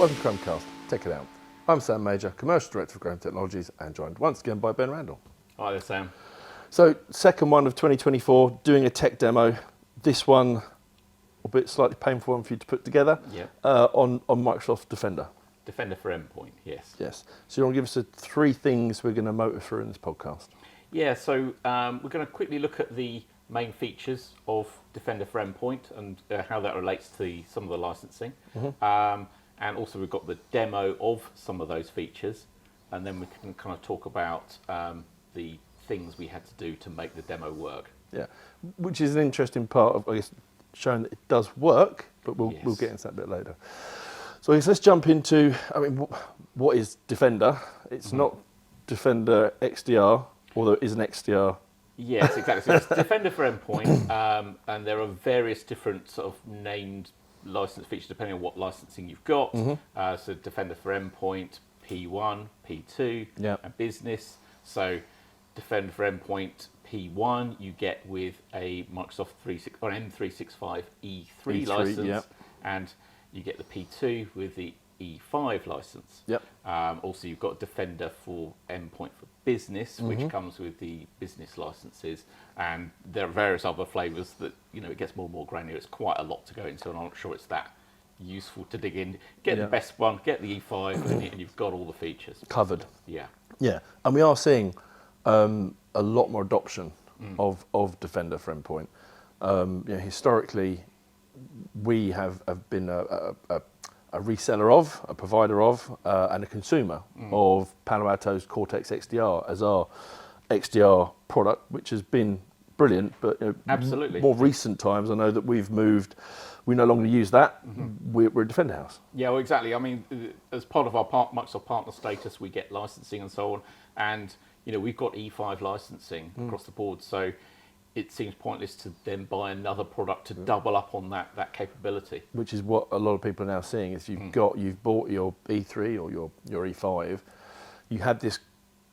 Welcome to Chromecast, check it out. I'm Sam Major, Commercial Director of Krome Technologies, and joined once again by Ben Randall. Hi there, Sam. So, second one of 2024, doing a tech demo. This one, a bit slightly painful one for you to put together, on Microsoft Defender. Defender for Endpoint, yes. Yes. So you want to give us the three things we're going to motor through in this podcast? Yeah, so we're going to quickly look at the main features of Defender for Endpoint and how that relates to some of the licensing. And also we've got the demo of some of those features, and then we can kind of talk about the things we had to do to make the demo work. Yeah, which is an interesting part of, I guess, showing that it does work, but we'll get into that a bit later. So I guess let's jump into, I mean, what is Defender? It's not Defender XDR, although it is an XDR. Yes, exactly. So it's Defender for Endpoint, and there are various different sort of named license features depending on what licensing you've got. So Defender for Endpoint, P1, P2, and Business. So Defender for Endpoint P1 you get with a Microsoft M365 E3 license, and you get the P2 with the E5 license. Also, you've got Defender for Endpoint for Business, which comes with the business licenses, and there are various other flavors that, you know, it gets more and more granular. It's quite a lot to go into, and I'm not sure it's that useful to dig in. Get the best one, get the E5, and you've got all the features covered. Yeah, and we are seeing a lot more adoption of Defender for Endpoint. Historically, we have been a reseller of, a provider of, and a consumer of Palo Alto's Cortex XDR as our XDR product, which has been brilliant. But absolutely, more recent times, I know that we've moved. We no longer use that. We're a Defender house. Yeah, well, exactly. I mean, as part of our Microsoft partner status, we get licensing and so on, and we've got E5 licensing across the board. So it seems pointless to then buy another product to double up on that capability. Which is what a lot of people are now seeing. Is you've bought your E3 or your E5, you have this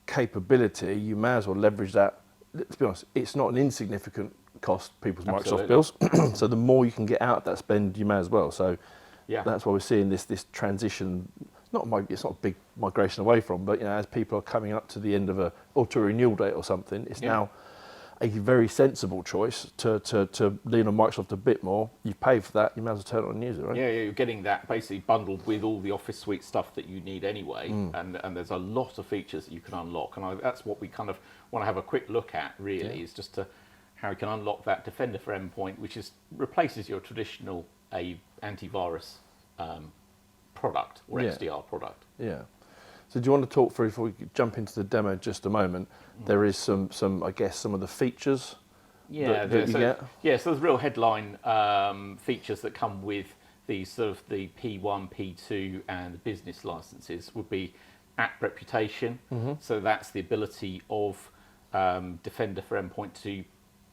capability, you may as well leverage that. Let's be honest, it's not an insignificant cost people's Microsoft bills. So the more you can get out of that spend, you may as well. So that's why we're seeing this transition. It's not a big migration away from, but as people are coming up to the end of a renewal date or something, it's now a very sensible choice to lean on Microsoft a bit more. You've paid for that, you may as well turn it on and use it, right? Yeah, you're getting that basically bundled with all the Office Suite stuff that you need anyway, and there's a lot of features that you can unlock, and that's what we kind of want to have a quick look at, really, is just how you can unlock that Defender for Endpoint, which replaces your traditional antivirus product or XDR product. Yeah. So do you want to talk through, before we jump into the demo in just a moment, there is some I guess, some of the features that you get? Yeah, so there's real headline features that come with these sort of the P1, P2 and the business licenses would be app reputation. So that's the ability of Defender for Endpoint to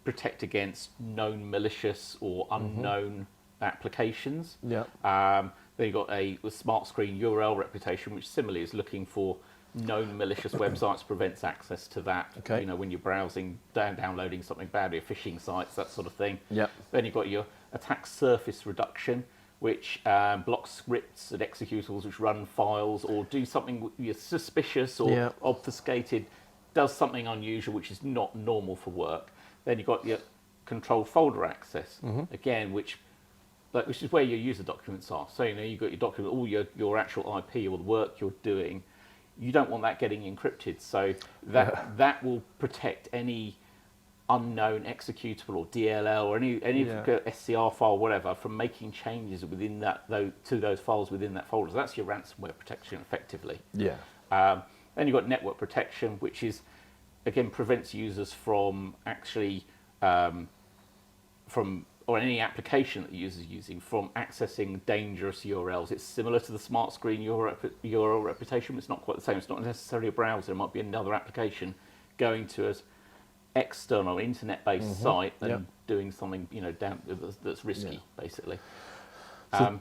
protect against known malicious or unknown applications. Then you've got a SmartScreen URL Reputation, which similarly is looking for known malicious websites, prevents access to that. When you're browsing, downloading something bad, your phishing sites, that sort of thing. Then you've got your attack surface reduction, which blocks scripts and executables which run files or do something you're suspicious or obfuscated, does something unusual which is not normal for work. Then you've got your controlled folder access, again, which is where your user documents are. So you've got your document, all your actual IP or the work you're doing. You don't want that getting encrypted, so that will protect any unknown executable or DLL or any SCR file, whatever, from making changes within to those files within that folder. So that's your ransomware protection, effectively. Then you've got network protection, which is again prevents users from actually or any application that the user is using from accessing dangerous URLs. It's similar to the SmartScreen URL Reputation, but it's not quite the same. It's not necessarily a browser. It might be another application going to an external internet-based site and doing something that's risky, basically. So,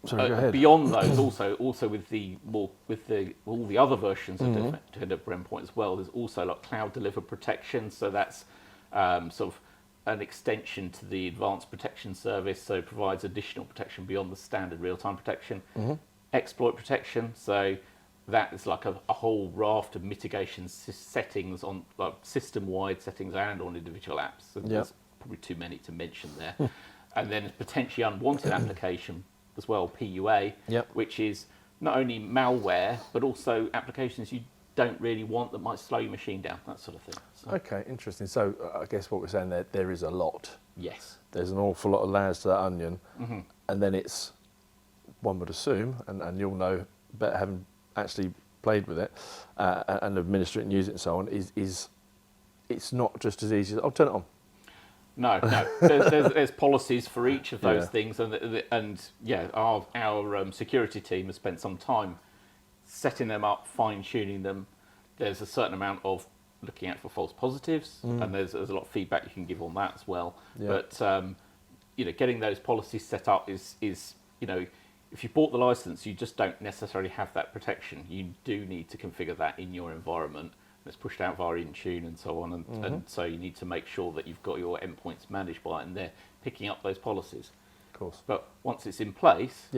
sorry, go ahead. Beyond those, also with all the other versions of Defender for Endpoint as well, there's also like cloud delivered protection. So that's sort of an extension to the advanced protection service, so it provides additional protection beyond the standard real-time protection. exploit protection. So that is like a whole raft of mitigation settings on like system-wide settings and on individual apps. So there's probably too many to mention there. And then potentially unwanted application as well, PUA, which is not only malware, but also applications you don't really want that might slow your machine down, that sort of thing. So, Okay, interesting. So I guess what we're saying there is a lot. yes. There's an awful lot of layers to that onion, and then it's, one would assume, and you'll know better having actually played with it and administer it and use it and so on, is it's not just as easy as, I'll turn it on. No. There's policies for each of those things, and our security team has spent some time setting them up, fine-tuning them. There's a certain amount of looking out for false positives, and there's a lot of feedback you can give on that as well. But getting those policies set up is if you bought the license, you just don't necessarily have that protection. You do need to configure that in your environment. It's pushed out via Intune and so on, and so you need to make sure that you've got your endpoints managed by it, and they're picking up those policies. Of course. But once it's in place,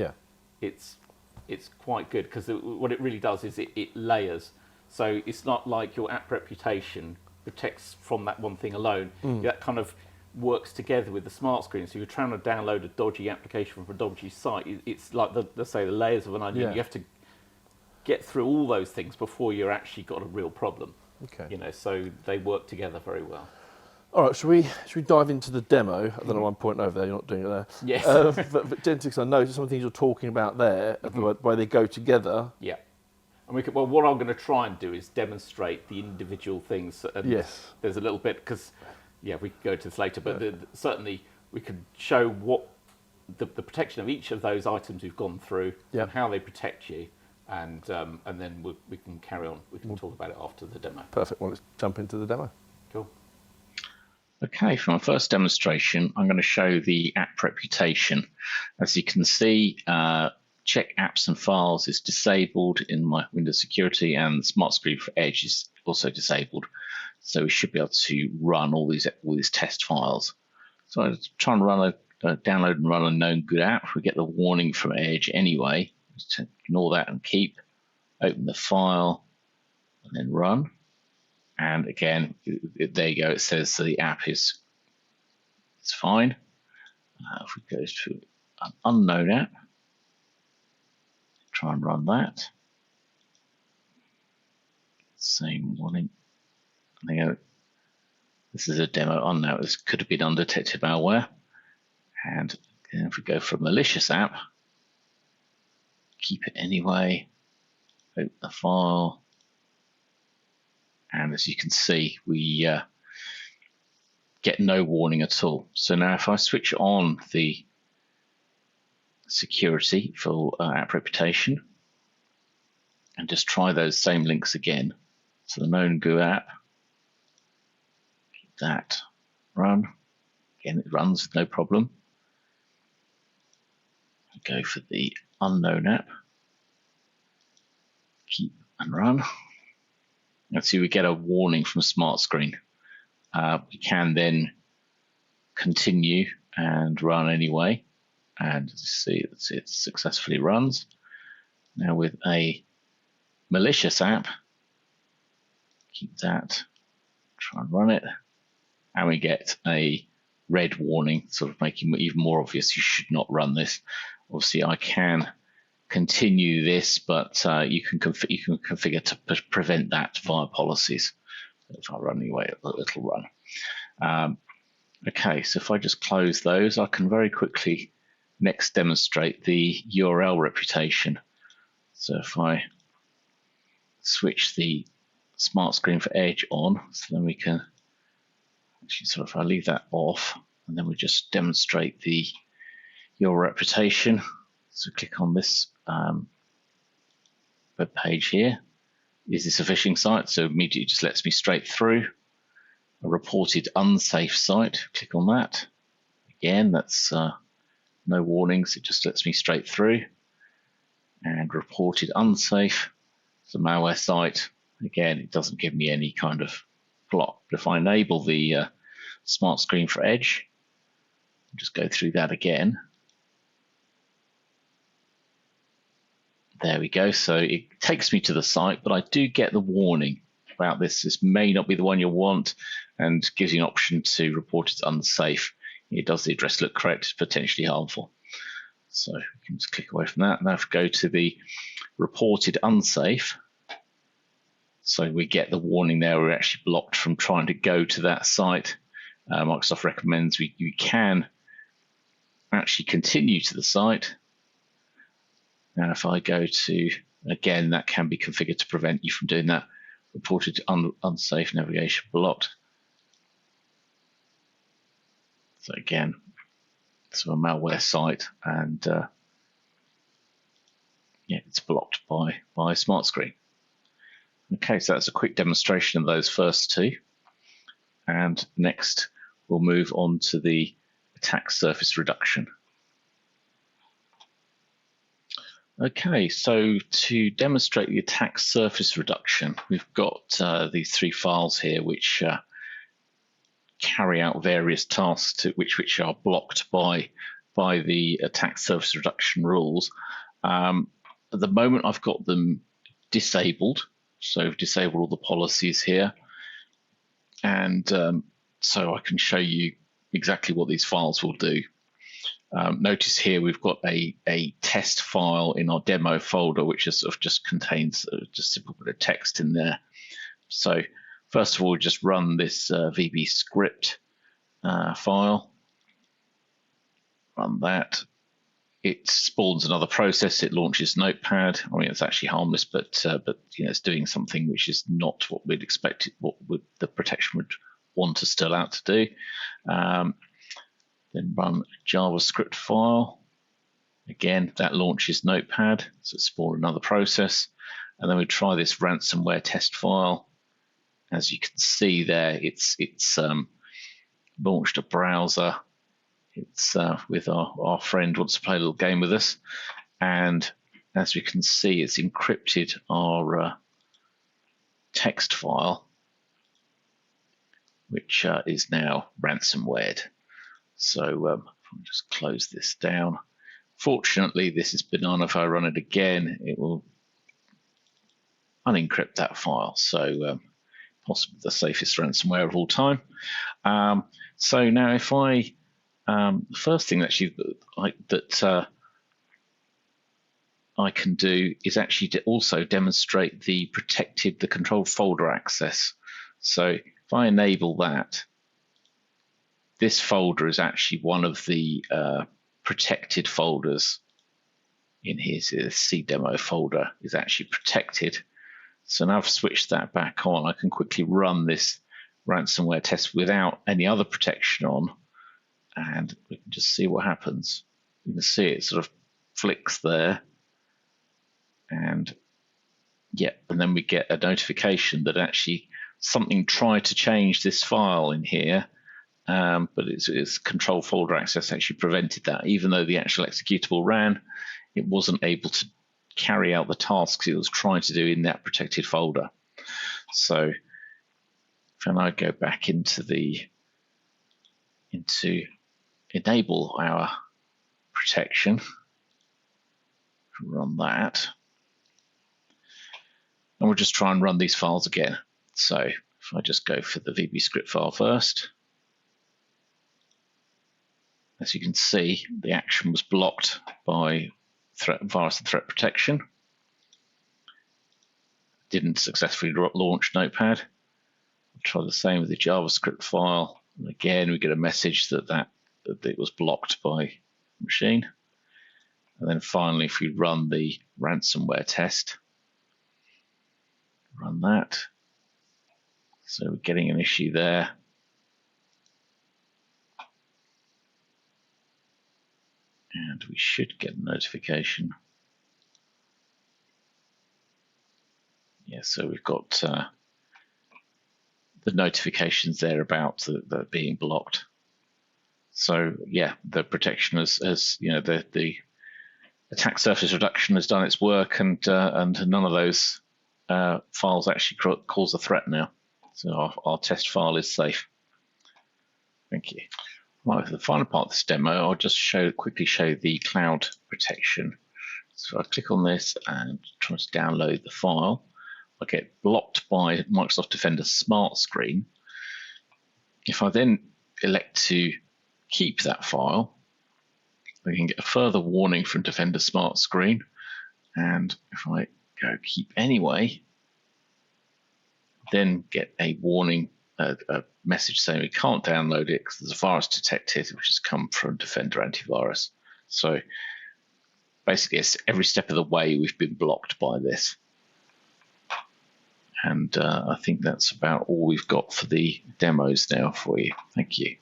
it's quite good, because what it really does is it layers. So it's not like your app reputation protects from that one thing alone. That kind of works together with the SmartScreen. So you're trying to download a dodgy application from a dodgy site. It's like let's say the layers of an onion. You have to get through all those things before you're actually got a real problem. Okay. So they work together very well. All right, should we dive into the demo? I don't know why I'm pointing over there, you're not doing it there. Yes. But Genetics, I know some of the things you're talking about there, the way they go together. Yeah. And what I'm going to try and do is demonstrate the individual things. And there's a little bit, because, we can go to this later, but certainly we could show what the protection of each of those items we've gone through and how they protect you. And then we can carry on. We can talk about it after the demo. Perfect. Well, let's jump into the demo. Cool. Okay, for my first demonstration, I'm going to show the app reputation. As you can see, check apps and files is disabled in my Windows security, and SmartScreen for Edge is also disabled. So we should be able to run all these test files. So I try and run download and run a known good app. We get the warning from Edge anyway. Just ignore that and keep. Open the file and then run. And again, there you go. It says the app is fine. If we go to an unknown app, try and run that. Same warning. There you go. This is a demo on now. This could have been undetected malware. And again, if we go for a malicious app, keep it anyway. Open the file. And as you can see, we get no warning at all. So now if I switch on the security for app reputation and just try those same links again. So the known GUI app, keep that run. Again, it runs, no problem. Go for the unknown app, keep and run. And see, we get a warning from SmartScreen. We can then continue and run anyway. And see, it successfully runs. Now with a malicious app, keep that, try and run it. And we get a red warning, sort of making it even more obvious you should not run this. Obviously, I can continue this, but you can configure to prevent that via policies. If I run anyway, it'll run. Okay, so if I just close those, I can very quickly next demonstrate the URL reputation. So if I switch the SmartScreen for Edge on, so then we can actually if I leave that off, and then we just demonstrate the URL reputation. So click on this web page here. Is this a phishing site? So immediately just lets me straight through. A reported unsafe site, click on that. Again, that's no warnings, it just lets me straight through. And reported unsafe, it's a malware site. Again, it doesn't give me any kind of block. But if I enable the SmartScreen for Edge, just go through that again. There we go. So it takes me to the site, but I do get the warning about this. This may not be the one you want, and gives you an option to report it unsafe. It does the address look correct, it's potentially harmful. So we can just click away from that. Now if we go to the reported unsafe, so we get the warning there, we're actually blocked from trying to go to that site. Microsoft recommends you can actually continue to the site. Now if I go to, again, that can be configured to prevent you from doing that. Reported unsafe, navigation blocked. So again, it's a malware site, and yeah, it's blocked by SmartScreen. Okay, so that's a quick demonstration of those first two. And next, we'll move on to the attack surface reduction. Okay, so to demonstrate the attack surface reduction, we've got these three files here which carry out various tasks which are blocked by the attack surface reduction rules. At the moment, I've got them disabled, so I've disabled all the policies here, and so I can show you exactly what these files will do. Notice here we've got a test file in our demo folder, which is sort of just contains just a simple bit of text in there. So first of all, just run this VB script file. Run that. It spawns another process. It launches Notepad. I mean, it's actually harmless, but you know, it's doing something which is not what we'd expect. What the protection would want us still out to do. Then run a JavaScript file. Again, that launches Notepad, so it spawned another process. And then we try this ransomware test file. As you can see there, it's launched a browser. It's with our friend wants to play a little game with us. And as we can see, it's encrypted our text file, which is now ransomwared. So I'll just close this down. Fortunately, this is benign. If I run it again, it will unencrypt that file. So possibly the safest ransomware of all time. So now if I, the first thing actually that I can do is actually to also demonstrate the controlled folder access. So if I enable that, this folder is actually one of the protected folders in here. So the C demo folder is actually protected. So now I've switched that back on. I can quickly run this ransomware test without any other protection on, and we can just see what happens. You can see it sort of flicks there, and yeah, and then we get a notification that actually something tried to change this file in here. But its control folder access actually prevented that. Even though the actual executable ran, it wasn't able to carry out the tasks it was trying to do in that protected folder. So if I go back into enable our protection, run that, and we'll just try and run these files again. So if I just go for the VB script file first, as you can see, the action was blocked by virus and threat protection. Didn't successfully launch Notepad. I'll try the same with the JavaScript file. And again, we get a message that it was blocked by the machine. And then finally, if we run the ransomware test, run that. So we're getting an issue there. And we should get a notification. Yeah, so we've got the notifications there about that being blocked. So yeah, the protection has you know, the attack surface reduction has done its work, and none of those files actually cause a threat now. So our test file is safe. Thank you. Right, for the final part of this demo, I'll just quickly show the cloud protection. So I click on this and try to download the file. I get blocked by Microsoft Defender SmartScreen. If I then elect to keep that file, I can get a further warning from Defender SmartScreen. And if I go keep anyway, then get a warning, a message saying we can't download it because there's a virus detected, which has come from Defender Antivirus. So basically, it's every step of the way we've been blocked by this. And I think that's about all we've got for the demos now for you. Thank you.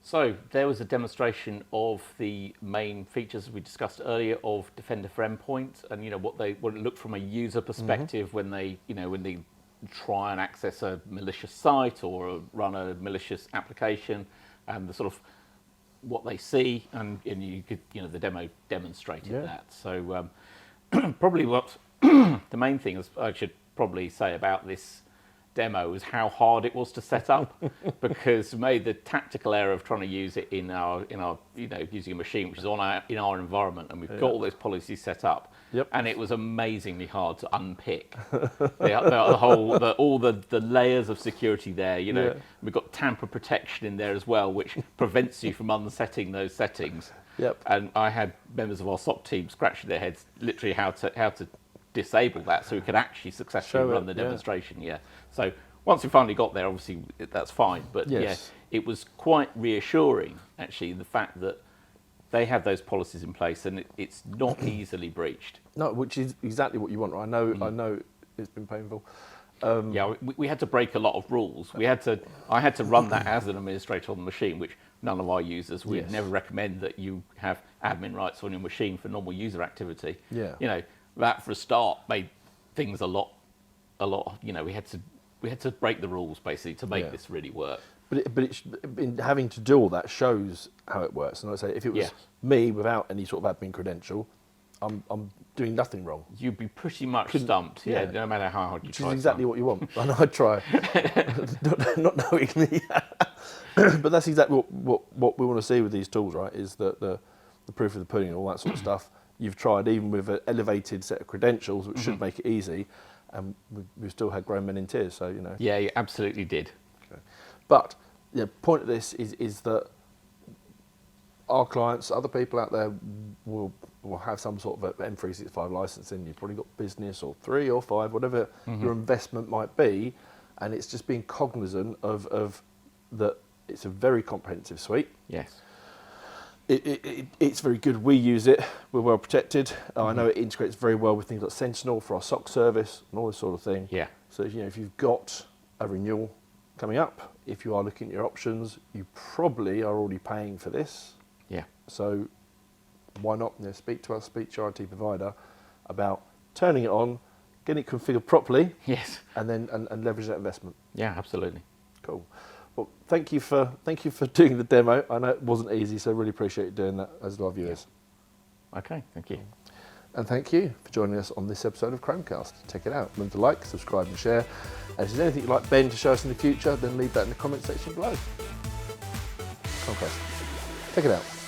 So there was a demonstration of the main features we discussed earlier of Defender for Endpoint, and what it looked from a user perspective when they try and access a malicious site or run a malicious application, and the sort of what they see, and you could the demo demonstrated that. So probably what the main thing is I should probably say about this demo is how hard it was to set up, because we made the tactical error of trying to use it in our using a machine which is in our environment, and we've got all those policies set up. And it was amazingly hard to unpick all the layers of security there. We've got tamper protection in there as well, which prevents you from unsetting those settings. And I had members of our SOC team scratching their heads literally how to disable that so we could actually successfully run the demonstration. So once we finally got there, obviously that's fine. But it was quite reassuring actually, the fact that they have those policies in place and it's not easily breached. No, which is exactly what you want. Right? I know it's been painful. We had to break a lot of rules. I had to run that as an administrator on the machine, which none of our users would never recommend that you have admin rights on your machine for normal user activity. That for a start made things a lot. We had to break the rules basically to make this really work. But in having to do all that shows how it works. And I say, if it was me without any sort of admin credential, I'm doing nothing wrong. You'd be pretty much stumped, no matter how hard you try. Which is exactly what you want. I know I'd try, not knowing me. But that's exactly what we want to see with these tools, right? Is that the proof of the pudding and all that sort of stuff. You've tried even with an elevated set of credentials, which should make it easy, and we've still had grown men in tears. So Yeah, you absolutely did. Okay. But the point of this is that our clients, other people out there, will have some sort of M365 licensing. You've probably got business or 3 or 5, whatever your investment might be, and it's just being cognizant of that. It's a very comprehensive suite. Yes. It's very good. We use it. We're well protected. I know it integrates very well with things like Sentinel for our SOC service and all this sort of thing. Yeah. So if you've got a renewal coming up, if you are looking at your options, you probably are already paying for this. Yeah. So why not speak to your IT provider about turning it on, getting it configured properly. Yes. And then and leverage that investment. Yeah, absolutely. Cool. Well, thank you for doing the demo. I know it wasn't easy, so I really appreciate you doing that, as do our viewers. Okay, thank you. And thank you for joining us on this episode of Chromecast. Check it out. Remember to like, subscribe and share. And if there's anything you'd like Ben to show us in the future, then leave that in the comment section below. Chromecast. Check it out.